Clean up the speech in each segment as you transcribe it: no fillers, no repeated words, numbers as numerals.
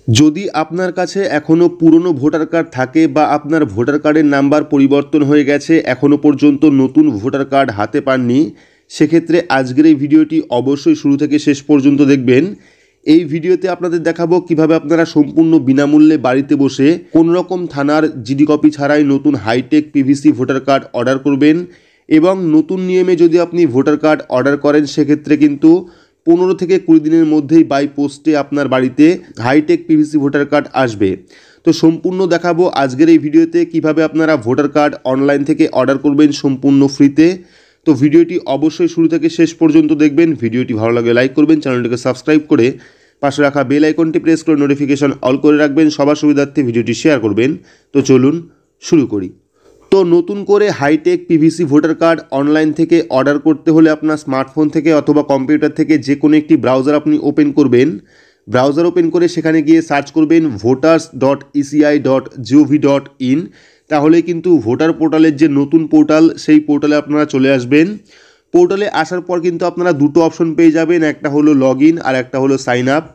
যদি আপনার কাছে এখনও পুরনো ভোটার কার্ড থাকে বা আপনার ভোটার কার্ডের নাম্বার পরিবর্তন হয়ে গেছে, এখনও পর্যন্ত নতুন ভোটার কার্ড হাতে পাননি, সেক্ষেত্রে আজকের এই ভিডিওটি অবশ্যই শুরু থেকে শেষ পর্যন্ত দেখবেন। এই ভিডিওতে আপনাদের দেখাবো কিভাবে আপনারা সম্পূর্ণ বিনামূল্যে বাড়িতে বসে কোনোরকম থানার জিডি কপি ছাড়াই নতুন hi tech PVC voter card order করবেন। এবং নতুন নিয়মে যদি আপনি ভোটার কার্ড অর্ডার করেন সেক্ষেত্রে কিন্তু 15 থেকে 20 দিনের মধ্যেই বাই পোস্টে আপনার বাড়িতে হাইটেক পিভিসি ভোটার কার্ড আসবে। তো সম্পূর্ণ দেখাবো আজকের এই ভিডিওতে কিভাবে আপনারা ভোটার কার্ড অনলাইন থেকে অর্ডার করবেন সম্পূর্ণ ফ্রিতে। তো ভিডিওটি অবশ্যই শুরু থেকে শেষ পর্যন্ত দেখবেন। ভিডিওটি ভালো লাগলে লাইক করবেন, চ্যানেলটিকে সাবস্ক্রাইব করে পাশে রাখা বেল আইকনটি প্রেস করে নোটিফিকেশন অল করে রাখবেন। সবার সুবিধার্থে ভিডিওটি শেয়ার করবেন। তো চলুন শুরু করি। তো নতুন করে hi tech PVC voter card online থেকে অর্ডার করতে হলে আপনার স্মার্টফোন থেকে অথবা কম্পিউটার থেকে যে কোনো একটি ব্রাউজার আপনি ওপেন করবেন। ব্রাউজার ওপেন করে সেখানে গিয়ে সার্চ করবেন voters.eci.gov.in। তাহলে কিন্তু ভোটার পোর্টালের যে নতুন পোর্টাল সেই পোর্টালে আপনারা চলে আসবেন। পোর্টালে আসার পর কিন্তু আপনারা দুটো অপশন পেয়ে যাবেন, একটা হলো লগ ইন আর একটা হলো সাইন আপ।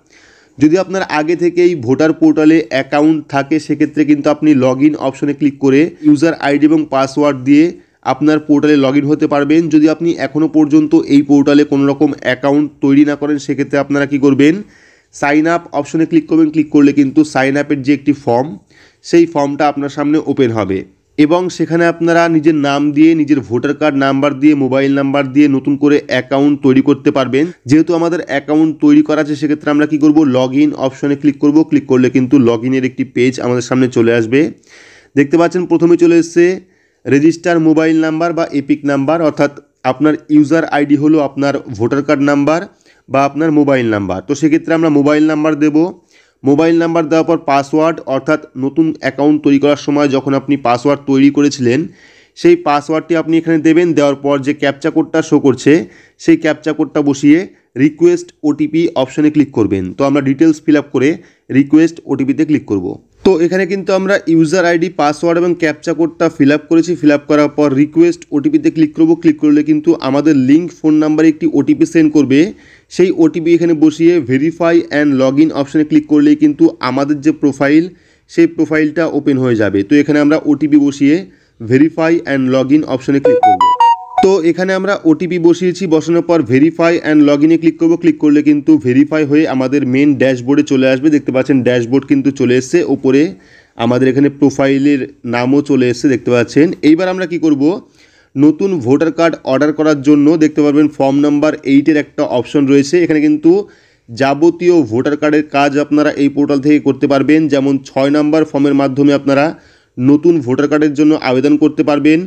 যদি আপনার আগে থেকেই ভোটার পোর্টালে অ্যাকাউন্ট থাকে সেক্ষেত্রে কিন্তু আপনি লগ ইন অপশনে ক্লিক করে ইউজার আইডি এবং পাসওয়ার্ড দিয়ে আপনার পোর্টালে লগ ইন হতে পারবেন। যদি আপনি এখনও পর্যন্ত এই পোর্টালে কোনো রকম অ্যাকাউন্ট তৈরি না করেন সেক্ষেত্রে আপনারা কি করবেন, সাইন আপ অপশনে ক্লিক করবেন। ক্লিক করলে কিন্তু সাইন আপের যে একটি ফর্ম সেই ফর্মটা আপনার সামনে ওপেন হবে এবং সেখানে আপনারা নিজের নাম দিয়ে, নিজের ভোটার কার্ড নাম্বার দিয়ে, মোবাইল নাম্বার দিয়ে নতুন করে অ্যাকাউন্ট তৈরি করতে পারবেন। যেহেতু আমাদের অ্যাকাউন্ট তৈরি করা আছে সেক্ষেত্রে আমরা কি করব, লগ ইন অপশনে ক্লিক করব। ক্লিক করলে কিন্তু লগ ইনের একটি পেজ আমাদের সামনে চলে আসবে। দেখতে পাচ্ছেন প্রথমে চলে এসছে রেজিস্টার মোবাইল নাম্বার বা এপিক নাম্বার, অর্থাৎ আপনার ইউজার আইডি হলো আপনার ভোটার কার্ড নাম্বার বা আপনার মোবাইল নাম্বার। তো সেক্ষেত্রে আমরা মোবাইল নাম্বার দেব। মোবাইল নাম্বার দেওয়ার পর পাসওয়ার্ড, অর্থাৎ নতুন অ্যাকাউন্ট তৈরি করার সময় যখন আপনি পাসওয়ার্ড তৈরি করেছিলেন সেই পাসওয়ার্ডটি আপনি এখানে দেবেন। দেওয়ার পর যে ক্যাপচা কোডটা শো করছে সেই ক্যাপচা কোডটা বসিয়ে রিকোয়েস্ট ওটিপি অপশনে ক্লিক করবেন। তো আমরা ডিটেলস ফিল আপ করে রিকোয়েস্ট ওটিপিতে ক্লিক করব। তো এখানে কিন্তু আমরা ইউজার আইডি, পাসওয়ার্ড এবং ক্যাপচা কোডটা ফিল আপ করেছি। ফিল আপ করার পর রিকোয়েস্ট ওটিপিতে ক্লিক করব। ক্লিক করলে কিন্তু আমাদের লিঙ্ক ফোন নাম্বারে একটি ওটিপি সেন্ড করবে। সেই ওটিপি এখানে বসিয়ে ভেরিফাই অ্যান্ড লগ ইন অপশানে ক্লিক করলেই কিন্তু আমাদের যে প্রোফাইল সেই প্রোফাইলটা ওপেন হয়ে যাবে। তো এখানে আমরা ওটিপি বসিয়ে ভেরিফাই অ্যান্ড লগ ইন অপশানে ক্লিক করব। তো এখানে আমরা ওটিপি বসিয়েছি, বসানোর পর ভেরিফাই অ্যান্ড লগ ইনে ক্লিক করব। ক্লিক করলে কিন্তু ভেরিফাই হয়ে আমাদের মেন ড্যাশবোর্ডে চলে আসবে। দেখতে পাচ্ছেন ড্যাশবোর্ড কিন্তু চলে এসছে, ওপরে আমাদের এখানে প্রোফাইলের নামও চলে এসছে দেখতে পাচ্ছেন। এইবার আমরা কি করব, নতুন ভোটার কার্ড অর্ডার করার জন্য দেখতে পারবেন ফর্ম নাম্বার 8-এর একটা অপশন রয়েছে। এখানে কিন্তু যাবতীয় ভোটার কার্ডের কাজ আপনারা এই পোর্টাল থেকে করতে পারবেন। যেমন 6 নম্বর ফর্মের মাধ্যমে আপনারা নতুন ভোটার কার্ডের জন্য আবেদন করতে পারবেন।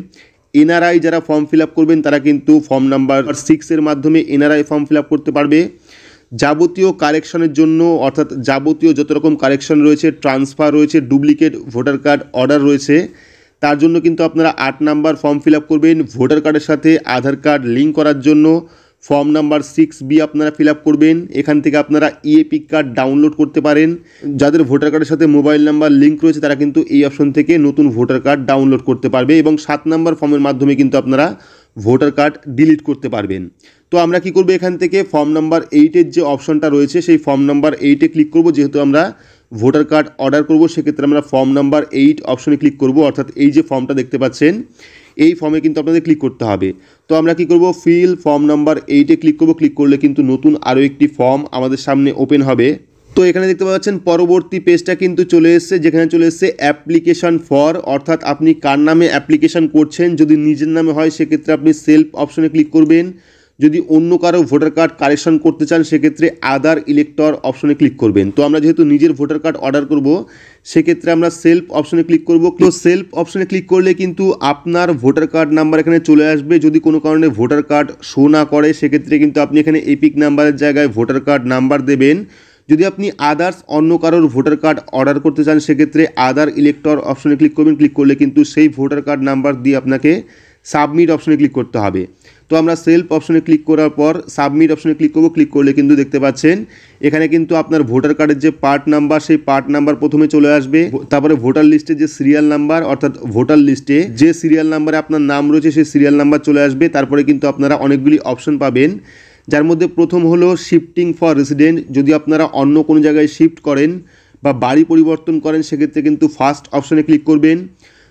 এনআরআই যারা ফর্ম ফিল আপ করবেন তারা কিন্তু ফর্ম নাম্বার 6-এর মাধ্যমে এনআরআই ফর্ম ফিল আপ করতে পারবে। যাবতীয় কারেকশনের জন্য, অর্থাৎ যাবতীয় যত রকম কারেকশন রয়েছে, ট্রান্সফার রয়েছে, ডুপ্লিকেট ভোটার কার্ড অর্ডার রয়েছে, তার জন্য কিন্তু আপনারা 8 নাম্বার ফর্ম ফিল আপ করবেন। ভোটার কার্ডের সাথে আধার কার্ড লিঙ্ক করার জন্য ফর্ম নাম্বার 6B আপনারা ফিল আপ করবেন। এখান থেকে আপনারা ইএপিক কার্ড ডাউনলোড করতে পারেন। যাদের ভোটার কার্ডের সাথে মোবাইল নাম্বার লিঙ্ক রয়েছে তারা কিন্তু এই অপশন থেকে নতুন ভোটার কার্ড ডাউনলোড করতে পারবে এবং 7 নাম্বার ফর্মের মাধ্যমে কিন্তু আপনারা ভোটার কার্ড ডিলিট করতে পারবেন। তো আমরা কি করব, এখান থেকে ফর্ম নাম্বার 8-এর যে অপশনটা রয়েছে সেই ফর্ম নাম্বার 8-এ ক্লিক করব। যেহেতু আমরা ভোটার কার্ড অর্ডার করব সেক্ষেত্রে আমরা ফর্ম নাম্বার 8 অপশনে ক্লিক করব। অর্থাৎ এই যে ফর্মটা দেখতে পাচ্ছেন এই ফর্মে কিন্তু আপনাদের ক্লিক করতে হবে। তো আমরা কি করব, ফিল ফর্ম নাম্বার 8-এ ক্লিক করব। ক্লিক করলে কিন্তু নতুন আরও একটি ফর্ম আমাদের সামনে ওপেন হবে। তো এখানে দেখতে পাচ্ছেন পরবর্তী পেজটা কিন্তু চলে এসছে, যেখানে চলে এসছে অ্যাপ্লিকেশন ফর, অর্থাৎ আপনি কার নামে অ্যাপ্লিকেশন করছেন। যদি নিজের নামে হয় সেক্ষেত্রে আপনি সেলফ অপশনে ক্লিক করবেন। যদি অন্য কারো ভোটার কার্ড কারেকশন করতে চান সেক্ষেত্রে আদার ইলেক্টর অপশনে ক্লিক করবেন। তো আমরা যেহেতু নিজের ভোটার কার্ড অর্ডার করব সেক্ষেত্রে আমরা সেলফ অপশনে ক্লিক করব। তো সেলফ অপশনে ক্লিক করলে কিন্তু আপনার ভোটার কার্ড নাম্বার এখানে চলে আসবে। যদি কোনো কারণে ভোটার কার্ড শো না করে সেক্ষেত্রে কিন্তু আপনি এখানে এপিক নাম্বারের জায়গায় ভোটার কার্ড নাম্বার দেবেন। যদি আপনি আদার্স অন্য কারোর ভোটার কার্ড অর্ডার করতে চান সেক্ষেত্রে আদার ইলেক্টর অপশনে ক্লিক করবেন। ক্লিক করলে কিন্তু সেই ভোটার কার্ড নাম্বার দিয়ে আপনাকে সাবমিট অপশনে ক্লিক করতে হবে। তো আমরা সেলফ অপশনে ক্লিক করার পর সাবমিট অপশনে ক্লিক করব। ক্লিক করলে কিন্তু দেখতে পাচ্ছেন এখানে কিন্তু আপনার ভোটার কার্ডের যে পার্ট নাম্বার সেই পার্ট নাম্বার প্রথমে চলে আসবে। তারপরে ভোটার লিস্টে যে সিরিয়াল নাম্বার, অর্থাৎ ভোটার লিস্টে যে সিরিয়াল নাম্বারে আপনার নাম রয়েছে সেই সিরিয়াল নাম্বার চলে আসবে। তারপরে কিন্তু আপনারা অনেকগুলি অপশন পাবেন, যার মধ্যে প্রথম হলো শিফটিং ফর রেসিডেন্ট। যদি আপনারা অন্য কোনো জায়গায় শিফট করেন বা বাড়ি পরিবর্তন করেন সেক্ষেত্রে কিন্তু ফার্স্ট অপশনে ক্লিক করবেন।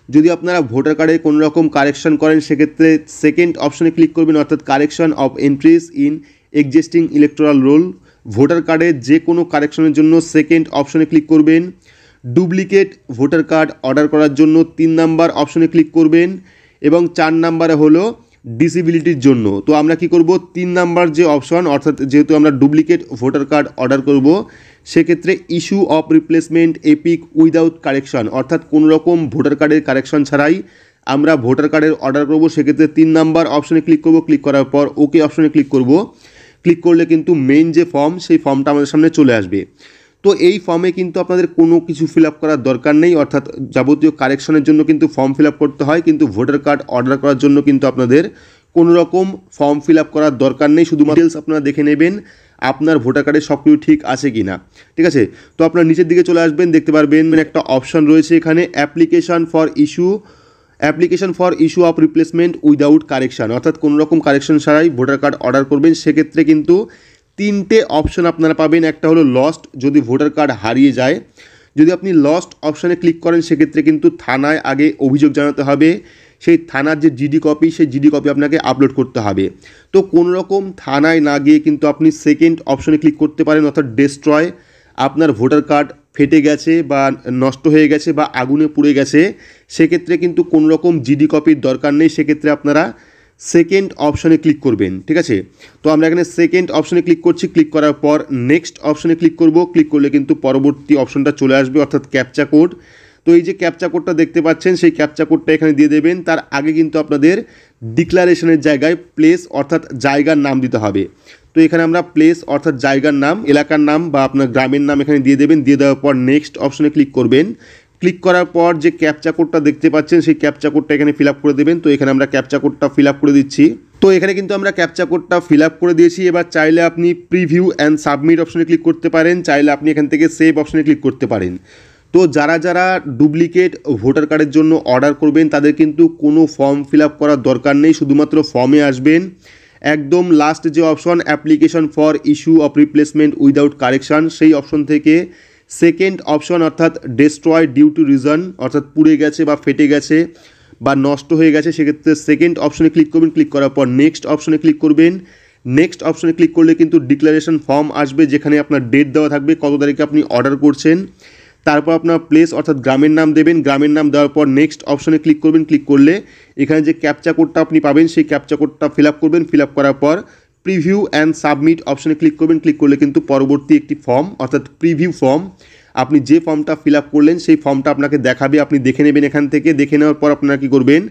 যদি আপনারা ভোটার কার্ডে কোনো রকম কারেকশন করেন সেক্ষেত্রে সেকেন্ড অপশনে ক্লিক করবেন, অর্থাৎ correction of entries in existing electoral role. Voter কার্ডে যে কোনো কারেকশনের জন্য সেকেন্ড অপশনে ক্লিক করবেন। ডুপ্লিকেট ভোটার কার্ড অর্ডার করার জন্য 3 নাম্বার অপশনে ক্লিক করবেন এবং 4 নাম্বারে হলো ডিসেবিলিটির জন্য। তো আমরা কি করব, 3 নাম্বার যে অপশন, অর্থাৎ যেহেতু আমরা ডুপ্লিকেট ভোটার কার্ড অর্ডার করব সেক্ষেত্রে issue of replacement epic without correction, অর্থাৎ কোনো রকম ভোটার কার্ডের কারেকশন ছাড়াই আমরা ভোটার কার্ডের অর্ডার করব। সেক্ষেত্রে 3 নাম্বার অপশনে ক্লিক করব, ক্লিক করার পর ওকে অপশনে ক্লিক করব। ক্লিক করলে কিন্তু মেইন যে ফর্ম সেই ফর্মটা আমাদের সামনে চলে আসবে। তো এই ফর্মে কিন্তু আপনাদের কোনো কিছু ফিল আপ করার দরকার নেই, অর্থাৎ যাবতীয় কারেকশনের জন্য কিন্তু ফর্ম ফিল আপ করতে হয়, কিন্তু ভোটার কার্ড অর্ডার করার জন্য কিন্তু আপনাদের কোনো রকম ফর্ম ফিল আপ করার দরকার নেই। শুধুমাত্র ডিটেলস আপনারা দেখে নেবেন আপনার ভোটার কার্ডে সব কিছু ঠিক আছে কি না, ঠিক আছে। তো আপনার নিচের দিকে চলে আসবেন, দেখতে পারবেন একটা অপশন রয়েছে এখানে application for issue of replacement without correction, অর্থাৎ কোনো রকম কারেকশন ছাড়াই ভোটার কার্ড অর্ডার করবেন। সেক্ষেত্রে কিন্তু 3টে অপশন আপনারা পাবেন। একটা হলো লস্ট, যদি ভোটার কার্ড হারিয়ে যায়, যদি আপনি লস্ট অপশানে ক্লিক করেন সেক্ষেত্রে কিন্তু থানায় আগে অভিযোগ জানাতে হবে, সেই থানার যে জিডি কপি সেই জিডি কপি আপনাকে আপলোড করতে হবে। তো কোনো রকম থানায় না গিয়ে কিন্তু আপনি সেকেন্ড অপশনে ক্লিক করতে পারেন, অর্থাৎ ডেস্ট্রয়। আপনার ভোটার কার্ড ফেটে গেছে বা নষ্ট হয়ে গেছে বা আগুনে পুড়ে গেছে, সেক্ষেত্রে কিন্তু কোনো রকম জিডি কপির দরকার নেই, সেক্ষেত্রে আপনারা সেকেন্ড অপশনে ক্লিক করবেন, ঠিক আছে। তো আমরা এখানে সেকেন্ড অপশনে ক্লিক করছি, ক্লিক করার পর নেক্সট অপশনে ক্লিক করব। ক্লিক করলে কিন্তু পরবর্তী অপশনটা চলে আসবে, অর্থাৎ ক্যাপচা কোড। তো এই যে ক্যাপচা কোডটা দেখতে পাচ্ছেন সেই ক্যাপচা কোডটা এখানে দিয়ে দেবেন। তার আগে কিন্তু আপনাদের ডিক্লারেশনের জায়গায় প্লেস অর্থাৎ জায়গার নাম দিতে হবে। তো এখানে আমরা প্লেস অর্থাৎ জায়গার নাম, এলাকার নাম বা আপনার গ্রামের নাম এখানে দিয়ে দেবেন। দিয়ে দেওয়ার পর নেক্সট অপশনে ক্লিক করবেন। ক্লিক করার পর যে ক্যাপচা কোডটা দেখতে পাচ্ছেন সেই ক্যাপচা কোডটা এখানে ফিল আপ করে দেবেন। তো এখানে আমরা ক্যাপচা কোডটা ফিল আপ করে দিচ্ছি। তো এখানে কিন্তু আমরা ক্যাপচা কোডটা ফিল আপ করে দিয়েছি। এবার চাইলে আপনি প্রিভিউ অ্যান্ড সাবমিট অপশনে ক্লিক করতে পারেন, চাইলে আপনি এখান থেকে সেভ অপশনে ক্লিক করতে পারেন। তো যারা ডুপ্লিকেট ভোটার কার্ডের জন্য অর্ডার করবেন তাদের কিন্তু কোনো ফর্ম ফিল আপ করার দরকার নেই, শুধুমাত্র ফর্মে আসবেন। একদম লাস্ট যে option application for issue of replacement without correction, সেই অপশন থেকে সেকেন্ড অপশন অর্থাৎ ডেস্ট্রয় ডিউ টু রিজন, অর্থাৎ পুড়ে গেছে বা ফেটে গেছে বা নষ্ট হয়ে গেছে, সেক্ষেত্রে সেকেন্ড অপশনে ক্লিক করবেন। ক্লিক করার পর নেক্সট অপশনে ক্লিক করবেন। নেক্সট অপশনে ক্লিক করলে কিন্তু ডিক্লারেশন ফর্ম আসবে, যেখানে আপনার ডেট দেওয়া থাকবে কত তারিখে আপনি অর্ডার করছেন। তারপর আপনার প্লেস অর্থাৎ গ্রামের নাম দেবেন। গ্রামের নাম দেওয়ার পর নেক্সট অপশনে ক্লিক করবেন। ক্লিক করলে এখানে যে ক্যাপচা কোডটা আপনি পাবেন সেই ক্যাপচা কোডটা ফিল আপ করবেন। ফিল আপ করার পর প্রিভিউ অ্যান্ড সাবমিট অপশনে ক্লিক করবেন। ক্লিক করলে কিন্তু পরবর্তী একটি ফর্ম অর্থাৎ প্রিভিউ ফর্ম, আপনি যে ফর্মটা ফিল আপ করলেন সেই ফর্মটা আপনাকে দেখাবে, আপনি দেখে নেবেন। এখান থেকে দেখে নেওয়ার পর আপনারা কী করবেন,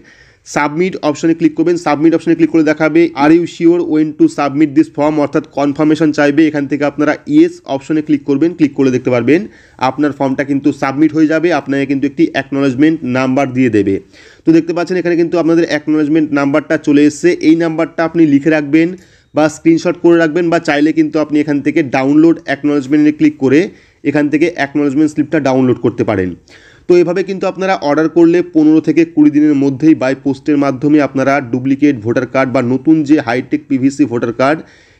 সাবমিট অপশনে ক্লিক করবেন। সাবমিট অপশনে ক্লিক করে দেখাবে are you sure want to submit this form, অর্থাৎ কনফার্মেশন চাইবে। এখান থেকে আপনারা ইয়েস অপশনে ক্লিক করবেন। ক্লিক করলে দেখতে পারবেন আপনার ফর্মটা কিন্তু সাবমিট হয়ে যাবে, আপনাকে কিন্তু একটি অ্যাকনোলেজমেন্ট নাম্বার দিয়ে দেবে। তো দেখতে পাচ্ছেন এখানে কিন্তু আপনাদের অ্যাকনোলেজমেন্ট নাম্বারটা চলে এসেছে। এই নাম্বারটা আপনি লিখে রাখবেন বা স্ক্রিনশট করে রাখবেন, বা চাইলে কিন্তু আপনি এখান থেকে ডাউনলোড অ্যাকনোলেজমেন্টে ক্লিক করে এখান থেকে অ্যাকনোলেজমেন্ট স্লিপটা ডাউনলোড করতে পারেন। তো এভাবে কিন্তু আপনারা অর্ডার করলে 15 থেকে 20 দিনের মধ্যেই বাই পোস্টের মাধ্যমে আপনারা ডুপ্লিকেট ভোটার কার্ড বা নতুন যে হাইটেক পিভিসি ভোটার কার্ড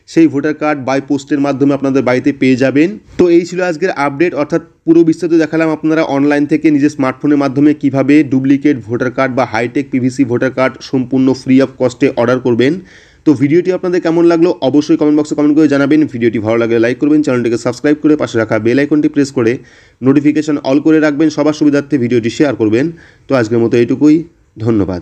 সেই ভোটার কার্ড বাই পোস্টের মাধ্যমে আপনাদের বাড়িতে পেয়ে যাবেন। তো এই ছিল আজকের আপডেট, অর্থাৎ পুরো বিস্তারিত দেখালাম আপনারা অনলাইন থেকে নিজের স্মার্টফোনের মাধ্যমে কিভাবে ডুপ্লিকেট ভোটার কার্ড বা হাইটেক পিভিসি ভোটার কার্ড সম্পূর্ণ ফ্রি অফ কস্টে অর্ডার করবেন। তো ভিডিওটি আপনাদের কেমন লাগলো অবশ্যই কমেন্ট বক্সে কমেন্ট করে জানাবেন। ভিডিওটি ভালো লাগলে লাইক করবেন, চ্যানেলটিকে সাবস্ক্রাইব করে পাশে রাখা বেল আইকনটি প্রেস করে নোটিফিকেশন অল করে রাখবেন। সবার সুবিধার্থে ভিডিওটি শেয়ার করবেন। তো আজকের মতো এইটুকুই, ধন্যবাদ।